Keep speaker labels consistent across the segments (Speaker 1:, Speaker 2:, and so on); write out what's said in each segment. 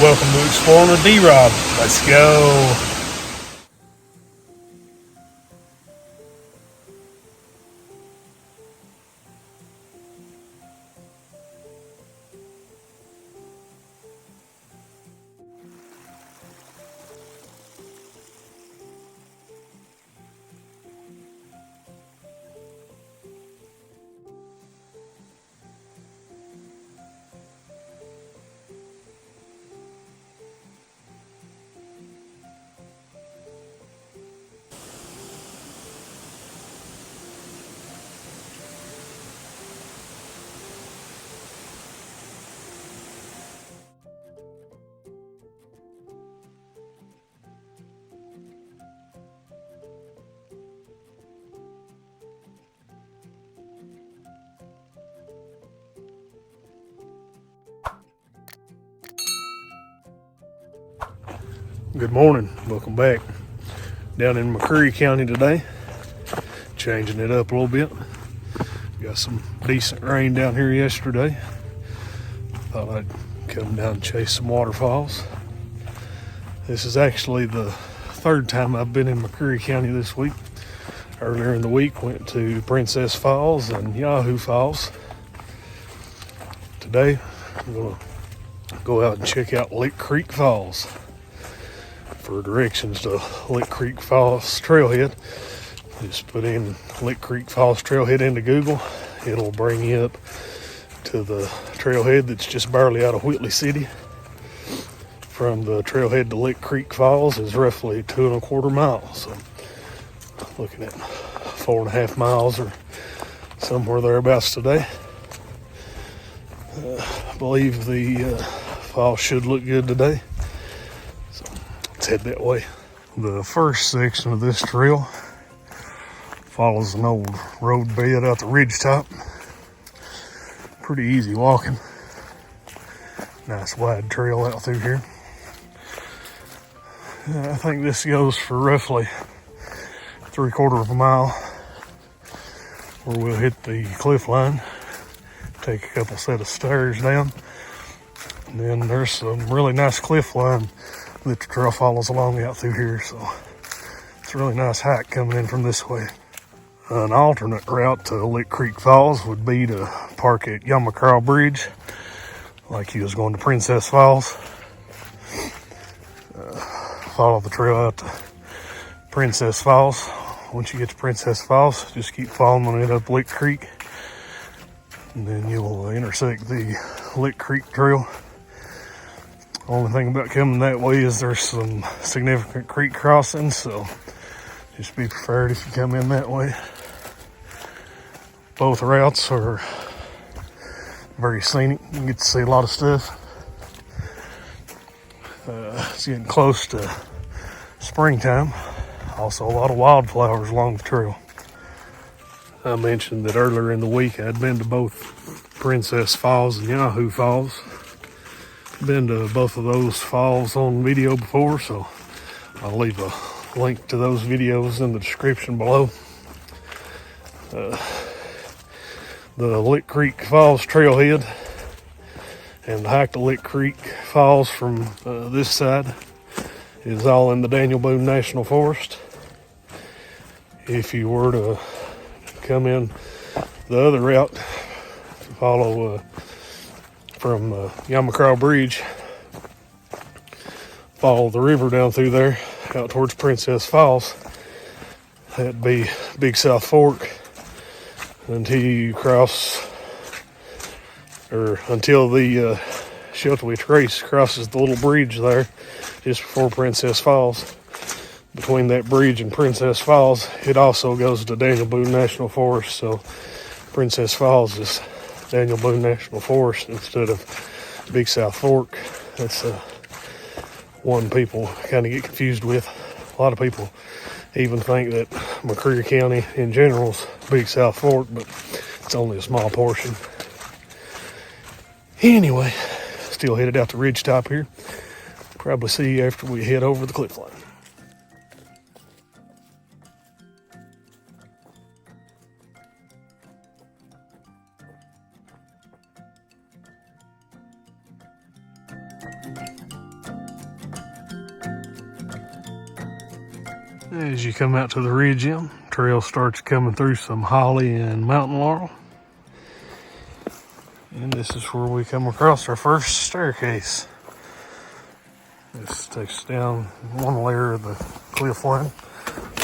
Speaker 1: Welcome to Exploring with D-Rob. Let's go. Good morning. Welcome back. Down in McCreary County today. Changing it up a little bit. Got some decent rain down here yesterday. Thought I'd come down and chase some waterfalls. This is actually the third time I've been in McCreary County this week. Earlier in the week went to Princess Falls and Yahoo Falls. Today I'm going to go out and check out Lick Creek Falls. For directions to Lick Creek Falls Trailhead, just put in Lick Creek Falls Trailhead into Google. It'll bring you up to the trailhead that's just barely out of Whitley City. From the trailhead to Lick Creek Falls is roughly 2.25 miles. So looking at 4.5 miles or somewhere thereabouts today. I believe the falls should look good today. Let's head that way. The first section of this trail follows an old road bed out the ridge top. Pretty easy walking. Nice wide trail out through here. I think this goes for roughly 3/4 mile, where we'll hit the cliff line, take a couple set of stairs down, and then there's some really nice cliff line that the trail follows along out through here, so it's a really nice hike coming in from this way. An alternate route to Lick Creek Falls would be to park at McCreary Bridge, like you was going to Princess Falls. Follow the trail out to Princess Falls. Once you get to Princess Falls, just keep following it up Lick Creek, and then you'll intersect the Lick Creek Trail. Only thing about coming that way is there's some significant creek crossings, so just be prepared if you come in that way. Both routes are very scenic. You can get to see a lot of stuff. It's getting close to springtime. Also a lot of wildflowers along the trail. I mentioned that earlier in the week I'd been to both Princess Falls and Yahoo Falls. Been to both of those falls on video before, so I'll leave a link to those videos in the description below. The Lick Creek Falls trailhead and the hike to Lick Creek Falls from this side is all in the Daniel Boone National Forest. If you were to come in the other route, follow from McCreary Bridge, follow the river down through there out towards Princess Falls. That'd be Big South Fork until you cross, or until the Sheltowee Trace crosses the little bridge there just before Princess Falls. Between that bridge and Princess Falls, it also goes to Daniel Boone National Forest, so Princess Falls is Daniel Boone National Forest instead of Big South Fork. That's one people kind of get confused with. A lot of people even think that McCreary County in general is Big South Fork, but it's only a small portion. Anyway, still headed out the ridge top here. Probably see you after we head over the cliff line. As you come out to the ridge, trail starts coming through some holly and mountain laurel. And this is where we come across our first staircase. This takes us down one layer of the cliff line.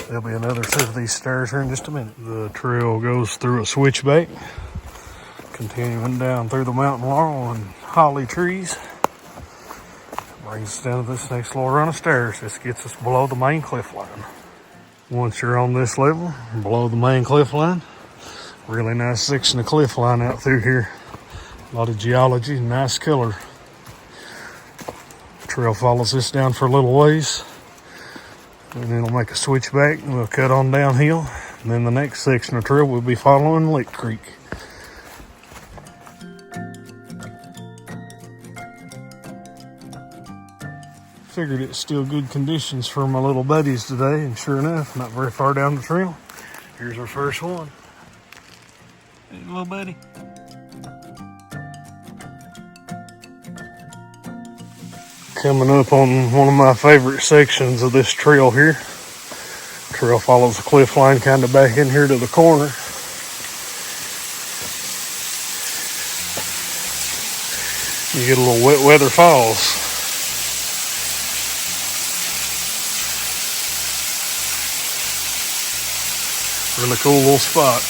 Speaker 1: There'll be another set of these stairs here in just a minute. The trail goes through a switchback, continuing down through the mountain laurel and holly trees. Brings us down to this next little run of stairs. This gets us below the main cliff line. Once you're on this level, below the main cliff line, really nice section of cliff line out through here. A lot of geology, nice color. Trail follows this down for a little ways, and then it'll make a switchback and we'll cut on downhill. And then the next section of trail we'll be following Lick Creek. Figured it's still good conditions for my little buddies today, and sure enough, not very far down the trail, here's our first one. Hey, little buddy. Coming up on one of my favorite sections of this trail here. Trail follows the cliff line kind of back in here to the corner. You get a little wet weather falls. Really cool little spot.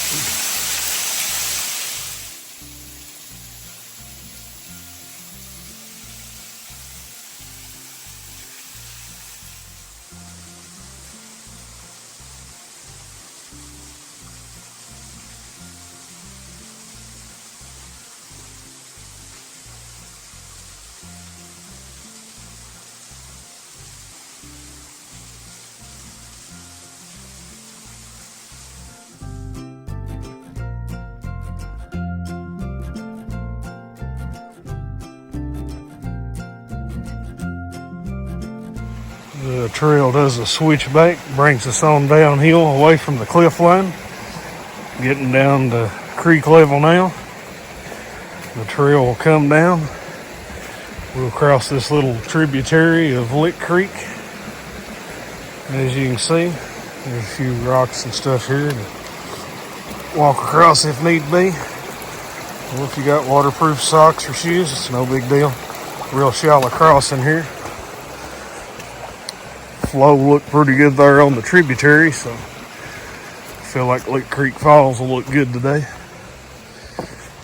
Speaker 1: The trail does a switchback, brings us on downhill away from the cliff line. Getting down to creek level now. The trail will come down. We'll cross this little tributary of Lick Creek. As you can see, there's a few rocks and stuff here to walk across if need be. Well, if you got waterproof socks or shoes, it's no big deal. Real shallow crossing here. Flow looked pretty good there on the tributary, so I feel like Lick Creek Falls will look good today.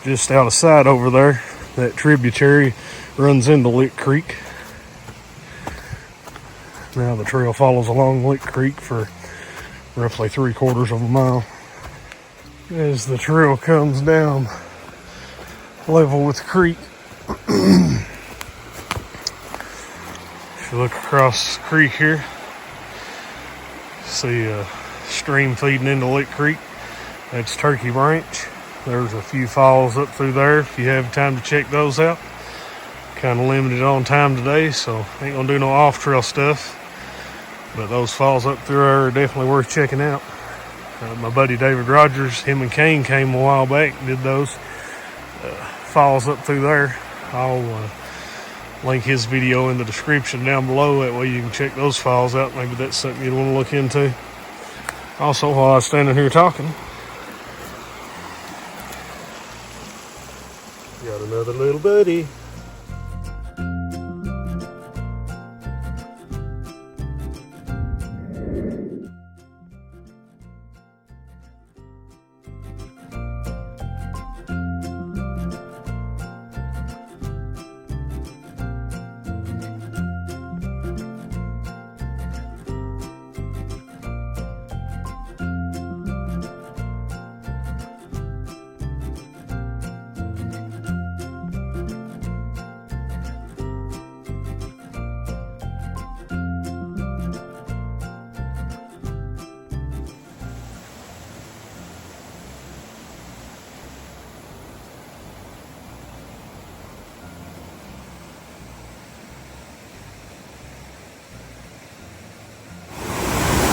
Speaker 1: Just out of sight over there, that tributary runs into Lick Creek. Now the trail follows along Lick Creek for roughly 3/4 of a mile. As the trail comes down level with the creek, if you look across the creek here, see a stream feeding into Lick Creek. That's Turkey Branch. There's a few falls up through there if you have time to check those out. Kind of limited on time today, so ain't gonna do no off-trail stuff. But those falls up through there are definitely worth checking out. My buddy David Rogers, him and Kane came a while back, did those falls up through there. I'll link his video in the description down below. That way you can check those falls out. Maybe that's something you'd want to look into. Also, while I was standing here talking, got another little buddy.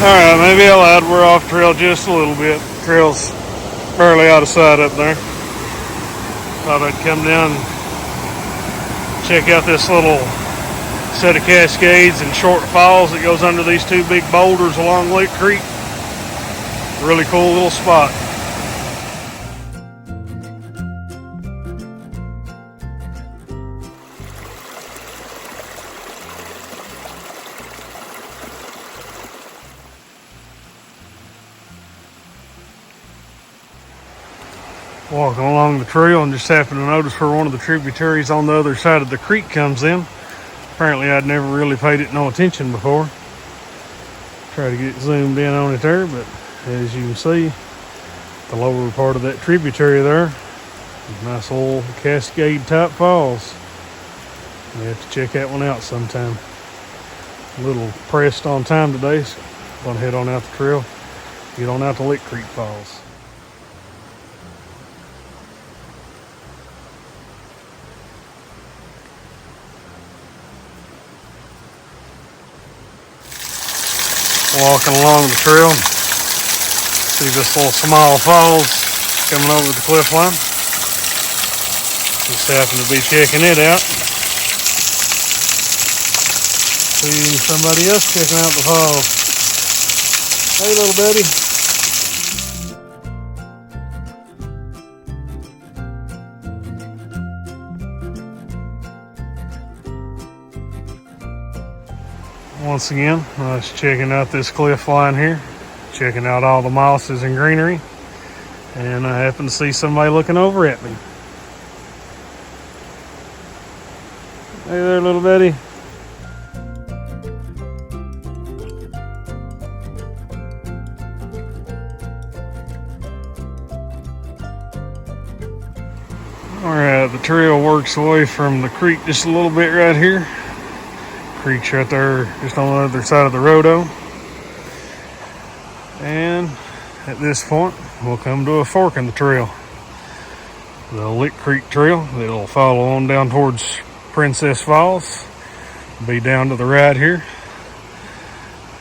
Speaker 1: Alright, maybe I lied. We're off trail just a little bit. Trail's barely out of sight up there. Thought I'd come down and check out this little set of cascades and short falls that goes under these two big boulders along Lick Creek. Really cool little spot. Walking along the trail and just happened to notice where one of the tributaries on the other side of the creek comes in. Apparently I'd never really paid it no attention before. Try to get zoomed in on it there, but as you can see, the lower part of that tributary there, nice little cascade type falls. You have to check that one out sometime. A little pressed on time today, so I'm gonna head on out the trail, get on out to Lick Creek Falls. Walking along the trail, see this little small falls coming over the cliff line. Just happen to be checking it out. See somebody else checking out the falls. Hey, little buddy. Once again, I was checking out this cliff line here, checking out all the mosses and greenery, and I happened to see somebody looking over at me. Hey there, little buddy. Alright, the trail works away from the creek just a little bit right here. Creek's right there just on the other side of the roado. And at this point, we'll come to a fork in the trail. The Lick Creek Trail that'll follow on down towards Princess Falls. Be down to the right here.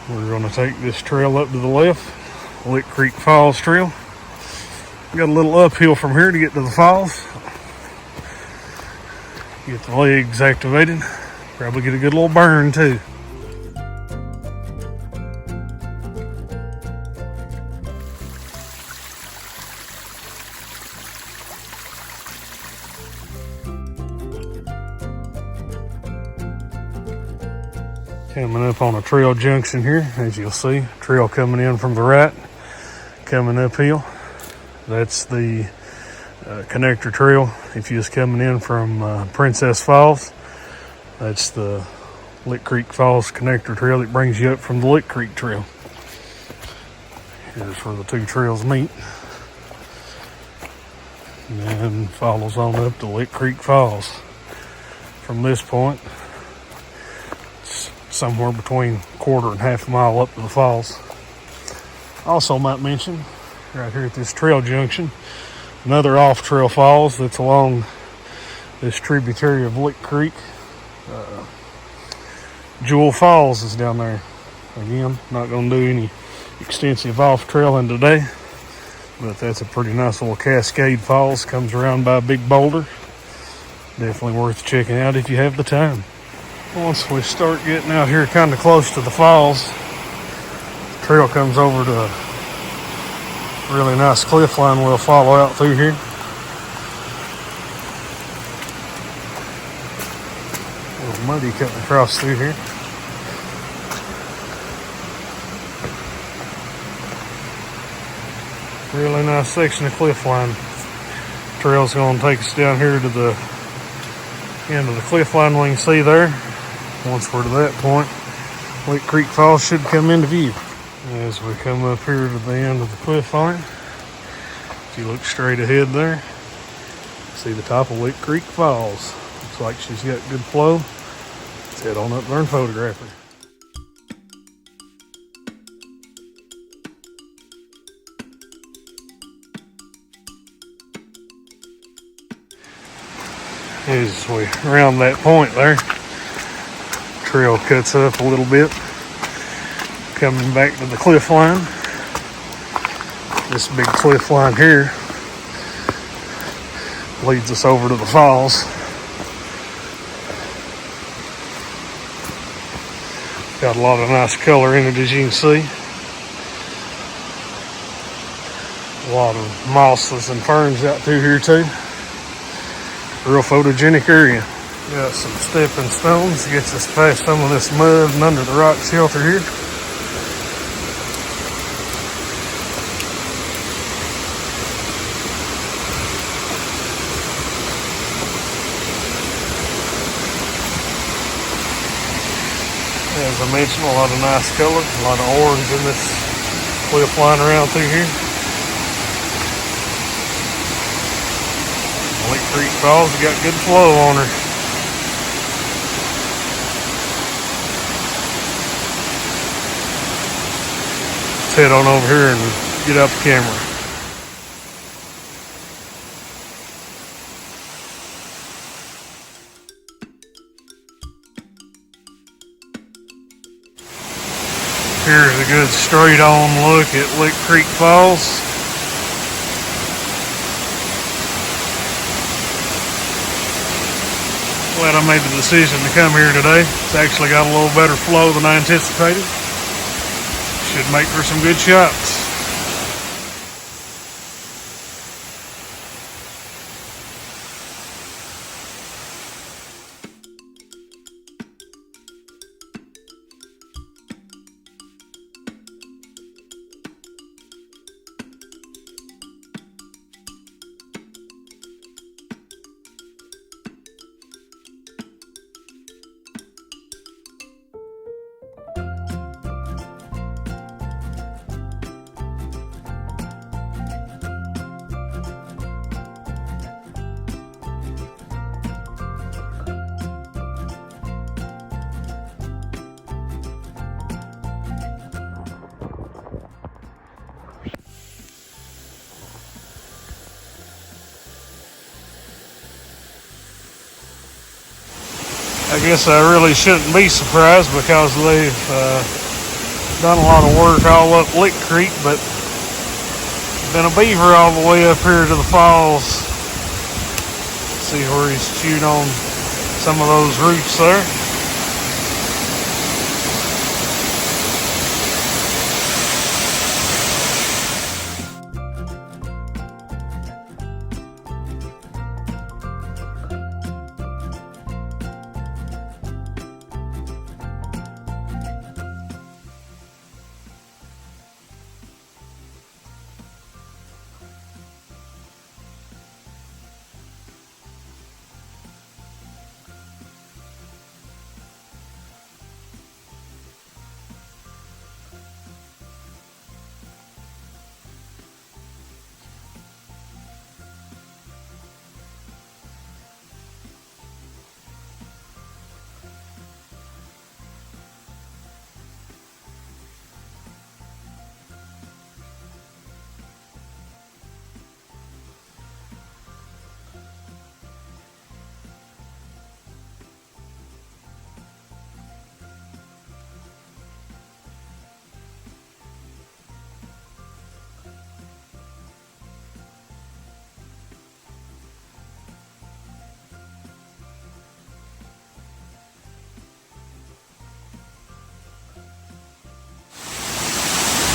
Speaker 1: We're going to take this trail up to the left, Lick Creek Falls Trail. Got a little uphill from here to get to the falls. Get the legs activated. Probably get a good little burn too. Coming up on a trail junction here, as you'll see, trail coming in from the right, coming uphill. That's the connector trail. If you're just coming in from Princess Falls, that's the Lick Creek Falls connector trail that brings you up from the Lick Creek Trail. Here's where the two trails meet. And then follows on up to Lick Creek Falls. From this point, it's somewhere between a quarter and half a mile up to the falls. Also might mention, right here at this trail junction, another off-trail falls that's along this tributary of Lick Creek. Jewel Falls is down there. Again, not going to do any extensive off-trailing today, but that's a pretty nice little cascade falls. Comes around by a big boulder. Definitely worth checking out if you have the time. Once we start getting out here kind of close to the falls, the trail comes over to a really nice cliff line we'll follow out through here. A little muddy cutting across through here. Really nice section of cliff line. Trail's going to take us down here to the end of the cliff line we can see there. Once we're to that point, Lick Creek Falls should come into view. As we come up here to the end of the cliff line, if you look straight ahead there, see the top of Lick Creek Falls. Looks like she's got good flow. Let's head on up there and photograph her. As we round that point there, trail cuts up a little bit, coming back to the cliff line. This big cliff line here leads us over to the falls. Got a lot of nice color in it, as you can see. A lot of mosses and ferns out through here too. Real photogenic area. Got some stepping stones, gets us past some of this mud and under the rock shelter here. As I mentioned, a lot of nice color, a lot of orange in this cliff line around through here. McCreary Falls has got good flow on her. Let's head on over here and get out the camera. Here's a good straight on look at McCreary Falls. Glad I made the decision to come here today. It's actually got a little better flow than I anticipated. Should make for some good shots. I guess I really shouldn't be surprised because they've done a lot of work all up Lick Creek, but been a beaver all the way up here to the falls. See where he's chewed on some of those roots there.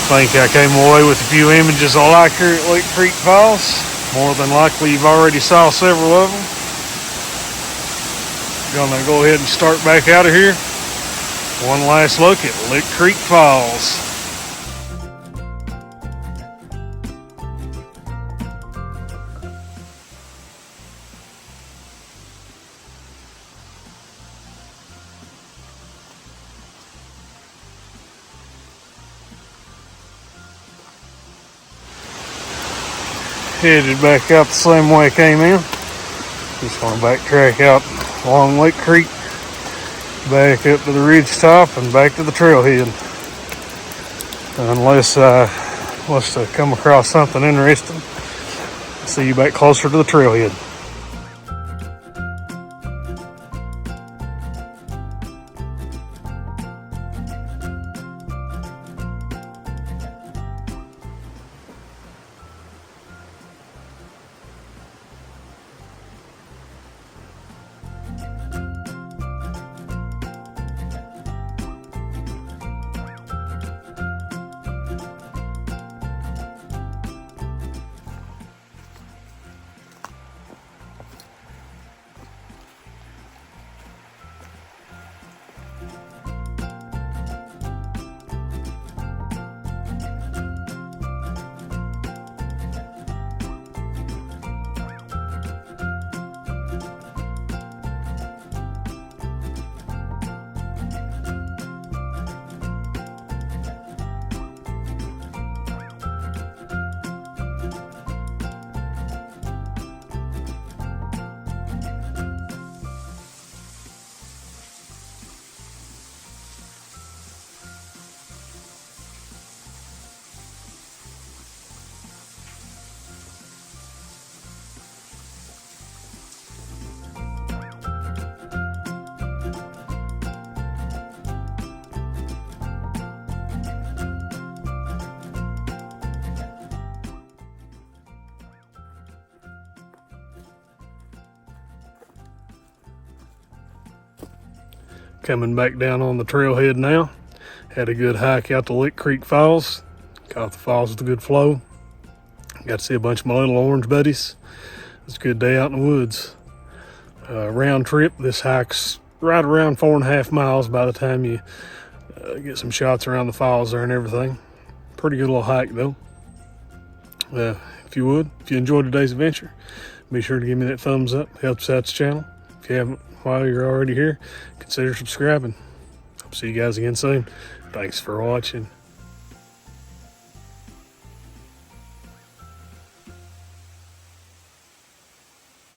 Speaker 1: I think I came away with a few images I like here at McCreary Falls. More than likely you've already saw several of them. Gonna go ahead and start back out of here. One last look at McCreary Falls. Headed back out the same way I came in. Just want to backtrack out along Lake Creek, back up to the ridge top and back to the trailhead. Unless I was to come across something interesting, I'll see you back closer to the trailhead. coming back down on the trailhead now. Had a good hike out to McCreary Falls. Caught the falls with a good flow. Got to see a bunch of my little orange buddies. It's a good day out in the woods. Round trip, this hike's right around 4.5 miles by the time you get some shots around the falls there and everything. Pretty good little hike though. If you enjoyed today's adventure, be sure to give me that thumbs up. Helps out the channel. If you haven't, while you're already here, consider subscribing. Hope to see you guys again soon. Thanks for watching.